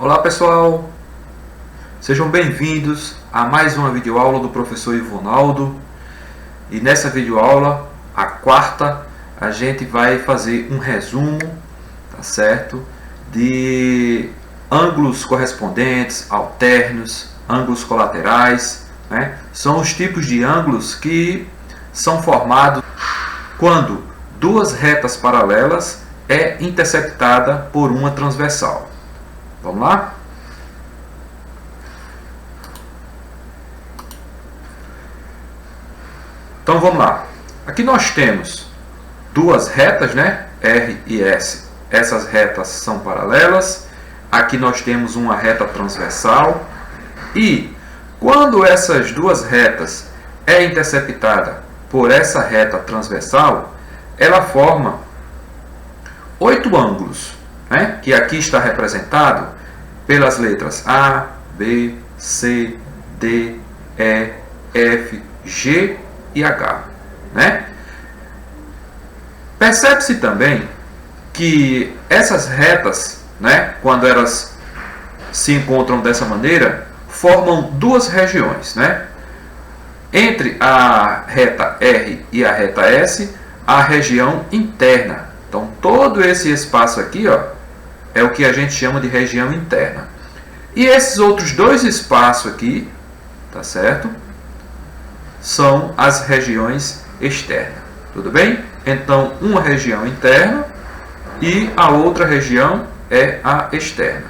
Olá pessoal, sejam bem-vindos a mais uma videoaula do professor Ivonaldo. E nessa videoaula, a quarta, a gente vai fazer um resumo, tá certo? De ângulos correspondentes, alternos, ângulos colaterais, né? São os tipos de ângulos que são formados quando duas retas paralelas é interceptada por uma transversal. Vamos lá? Então vamos lá. Aqui nós temos duas retas, né? R e S. Essas retas são paralelas. Aqui nós temos uma reta transversal. E quando essas duas retas é interceptada por essa reta transversal, ela forma 8 ângulos, né? Que aqui está representado pelas letras A, B, C, D, E, F, G e H, né? Percebe-se também que essas retas, né, quando elas se encontram dessa maneira, formam duas regiões, né? Entre a reta R e a reta S, a região interna. Então, todo esse espaço aqui, ó, é o que a gente chama de região interna. E esses outros dois espaços aqui, tá certo? São as regiões externas. Tudo bem? Então, uma região interna e a outra região é a externa.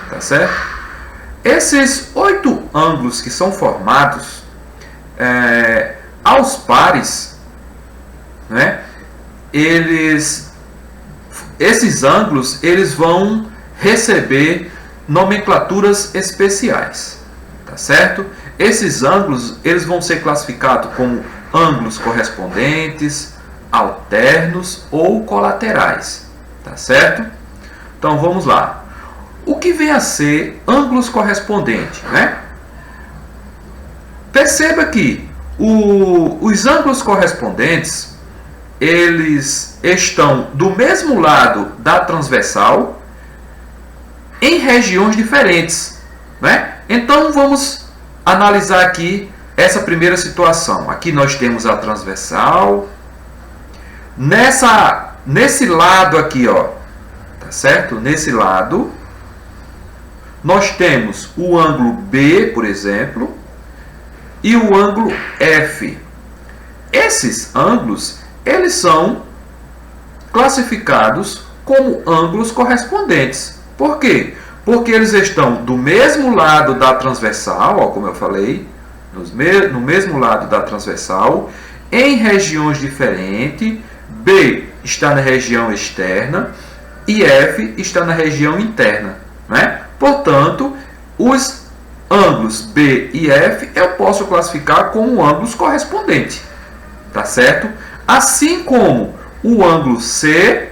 Tá certo? Esses 8 ângulos que são formados aos pares, né? Esses ângulos eles vão receber nomenclaturas especiais, tá certo? Esses ângulos eles vão ser classificados como ângulos correspondentes, alternos ou colaterais, tá certo? Então vamos lá. O que vem a ser ângulos correspondentes, né? Perceba que os ângulos correspondentes eles estão do mesmo lado da transversal em regiões diferentes, né? Então vamos analisar aqui essa primeira situação. Aqui nós temos a transversal. Nesse lado aqui, ó, tá certo? Nesse lado nós temos o ângulo B, por exemplo, e o ângulo F. Esses ângulos eles são classificados como ângulos correspondentes. Por quê? Porque eles estão do mesmo lado da transversal, ó, como eu falei, no mesmo lado da transversal, em regiões diferentes. B está na região externa e F está na região interna, né? Portanto, os ângulos B e F eu posso classificar como ângulos correspondentes, tá certo? Assim como o ângulo C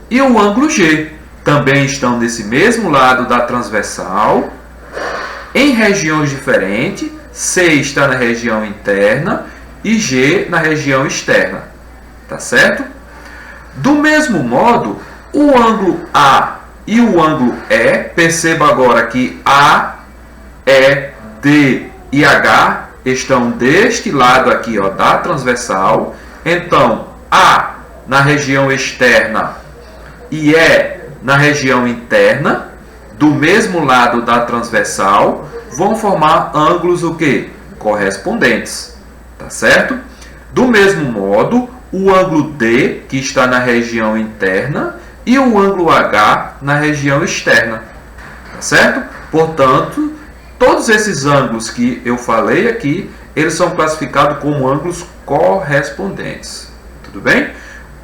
e o ângulo G também estão nesse mesmo lado da transversal, em regiões diferentes. C está na região interna e G na região externa, tá certo? Do mesmo modo, o ângulo A e o ângulo E, perceba agora que A, E, D e H estão deste lado aqui, ó, da transversal. Então, A na região externa e E na região interna, do mesmo lado da transversal, vão formar ângulos o quê? Correspondentes, tá certo? Do mesmo modo, o ângulo D, que está na região interna, e o ângulo H na região externa, tá certo? Portanto, todos esses ângulos que eu falei aqui, eles são classificados como ângulos correspondentes. Tudo bem?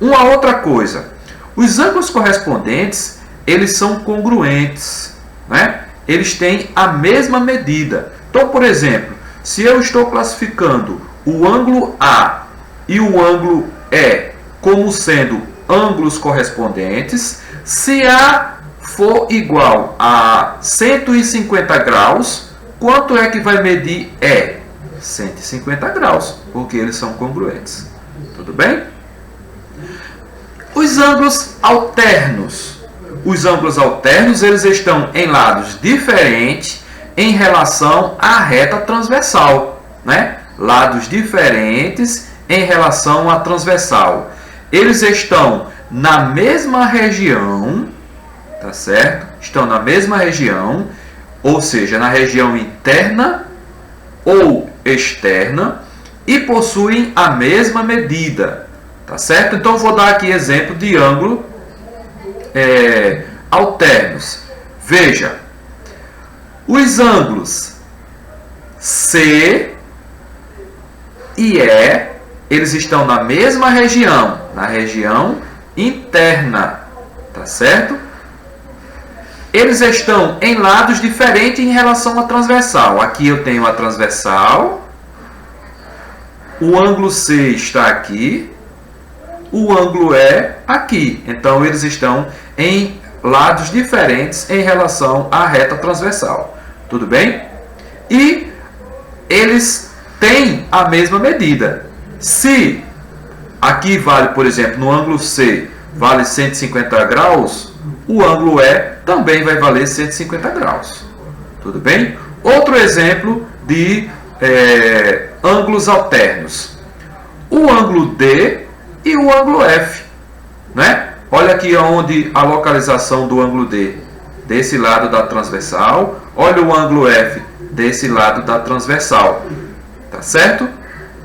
Uma outra coisa, os ângulos correspondentes, eles são congruentes, né? Eles têm a mesma medida. Então, por exemplo, se eu estou classificando o ângulo A e o ângulo E como sendo ângulos correspondentes, se A for igual a 150 graus, quanto é que vai medir E? 150 graus, porque eles são congruentes. Tudo bem? Os ângulos alternos. os ângulos alternos, eles estão em lados diferentes em relação à reta transversal, né? Lados diferentes em relação à transversal. Eles estão na mesma região, tá certo? Estão na mesma região, ou seja, na região interna ou externa, e possuem a mesma medida, tá certo? Então vou dar aqui exemplo de ângulo alternos. Veja, os ângulos C e E, eles estão na mesma região, na região interna, tá certo? Eles estão em lados diferentes em relação à transversal. Aqui eu tenho a transversal, o ângulo C está aqui, o ângulo E aqui. Então eles estão em lados diferentes em relação à reta transversal. Tudo bem? E eles têm a mesma medida. Se aqui vale, por exemplo, no ângulo C vale 150 graus, o ângulo E também vai valer 150 graus. Tudo bem? Outro exemplo de ângulos alternos. O ângulo D e o ângulo F, né? Olha aqui onde a localização do ângulo D, desse lado da transversal. Olha o ângulo F desse lado da transversal, tá certo?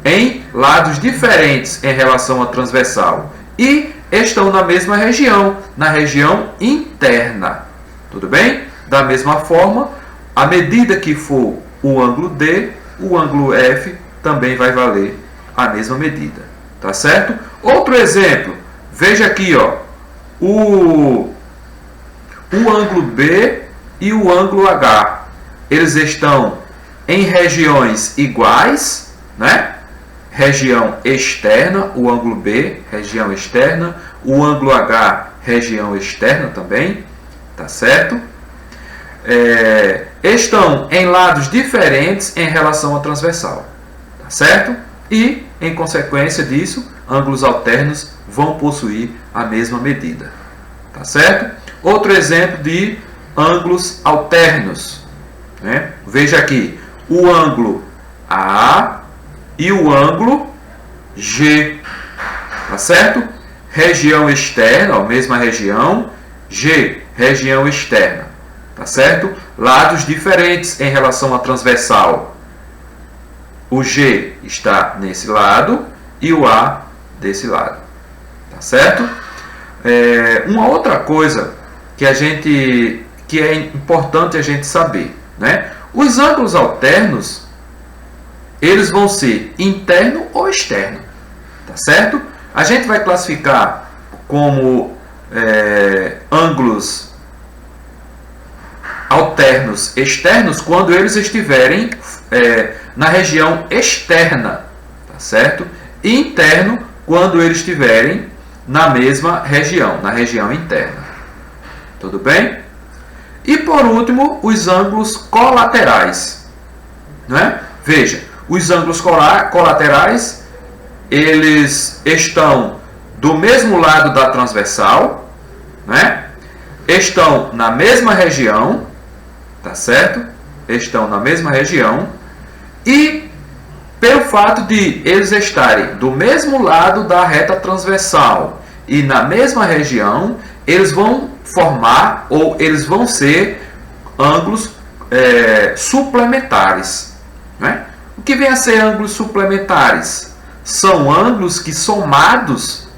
Em lados diferentes em relação à transversal e estão na mesma região, na região interna. Tudo bem? Da mesma forma, à medida que for o ângulo D, o ângulo F também vai valer a mesma medida, tá certo? Outro exemplo, veja aqui, ó, o ângulo B e o ângulo H, eles estão em regiões iguais, né? Região externa, o ângulo B, região externa, o ângulo H, região externa também, tá certo? Estão em lados diferentes em relação à transversal, tá certo? E, em consequência disso, ângulos alternos vão possuir a mesma medida, tá certo? Outro exemplo de ângulos alternos, né? Veja aqui, o ângulo A e o ângulo G, tá certo? Região externa, ó, mesma região, G, região externa, tá certo? Lados diferentes em relação à transversal. O G está nesse lado e o A desse lado, tá certo? Uma outra coisa que é importante a gente saber, né? Os ângulos alternos, eles vão ser interno ou externo, tá certo? A gente vai classificar como ângulos alternos externos quando eles estiverem na região externa, tá certo? E interno quando eles estiverem na mesma região, na região interna. Tudo bem? E por último, os ângulos colaterais, né? Veja, os ângulos colaterais, eles estão do mesmo lado da transversal, né? Estão na mesma região, tá certo? Estão na mesma região e pelo fato de eles estarem do mesmo lado da reta transversal e na mesma região, eles vão formar ou eles vão ser ângulos suplementares, né? O que vem a ser ângulos suplementares? São ângulos que somados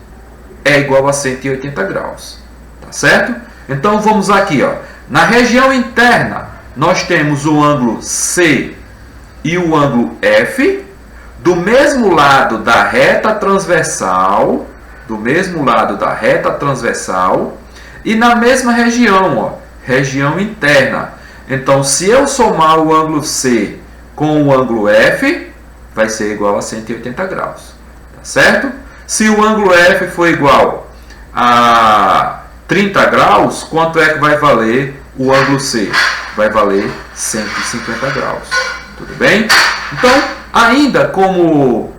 é igual a 180 graus, tá certo? Então vamos aqui, ó. Na região interna nós temos o ângulo C e o ângulo F do mesmo lado da reta transversal, e na mesma região, ó, região interna. Então, se eu somar o ângulo C com o ângulo F, vai ser igual a 180 graus, tá certo? Se o ângulo F for igual a 30 graus, quanto é que vai valer o ângulo C? Vai valer 150 graus, tudo bem? Então, ainda como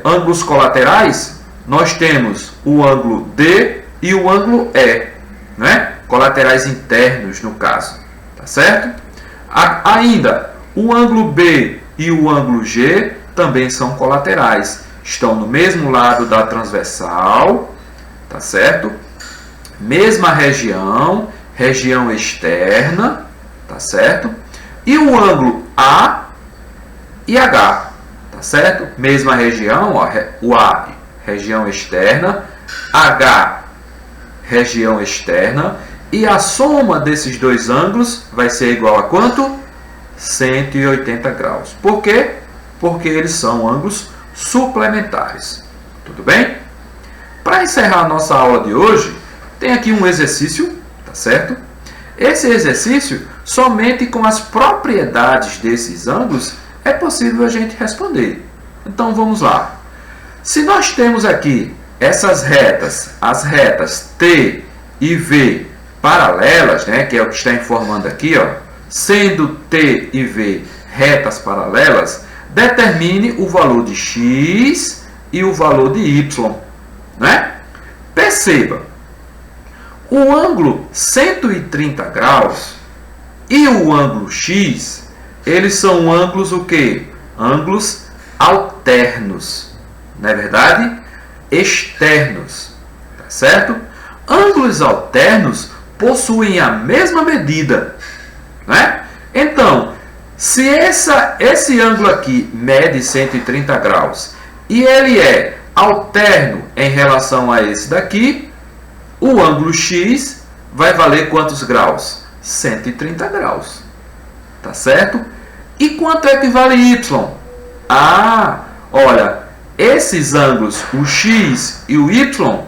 ângulos colaterais, nós temos o ângulo D e o ângulo E, né? Colaterais internos, no caso, tá certo? Ainda, o ângulo B e o ângulo G também são colaterais, estão no mesmo lado da transversal, tá certo? Mesma região, região externa, tá certo? E o ângulo A e H, tá certo? Mesma região, ó, o A, região externa, H, região externa, e a soma desses dois ângulos vai ser igual a quanto? 180 graus. Por quê? Porque eles são ângulos suplementares. Tudo bem? Para encerrar a nossa aula de hoje, tem aqui um exercício, tá certo? Esse exercício, somente com as propriedades desses ângulos, é possível a gente responder. Então, vamos lá. Se nós temos aqui essas retas, as retas T e V paralelas, né, que é o que está informando aqui, ó, sendo T e V retas paralelas, determine o valor de x e o valor de y, né? Perceba, o ângulo 130 graus e o ângulo x, eles são ângulos o quê? Ângulos alternos, não é verdade? Externos, tá certo? Ângulos alternos possuem a mesma medida, né? Então, se esse ângulo aqui mede 130 graus e ele é alterno em relação a esse daqui, o ângulo x vai valer quantos graus? 130 graus, tá certo? E quanto é que vale y? Ah, olha, esses ângulos, o x e o y,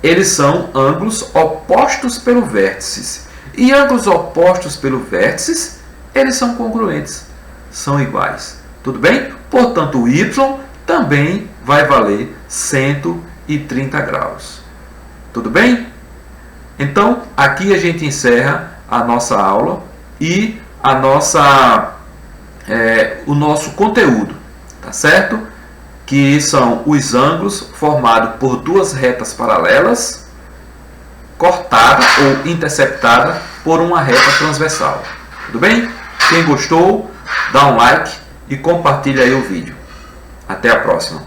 eles são ângulos opostos pelo vértice. E ângulos opostos pelo vértice, eles são congruentes, são iguais. Tudo bem? Portanto, o y também vai valer 130 graus. Tudo bem? Então, aqui a gente encerra a nossa aula e o nosso conteúdo, tá certo? Que são os ângulos formados por duas retas paralelas, cortada ou interceptada por uma reta transversal. Tudo bem? Quem gostou, dá um like e compartilha aí o vídeo. Até a próxima.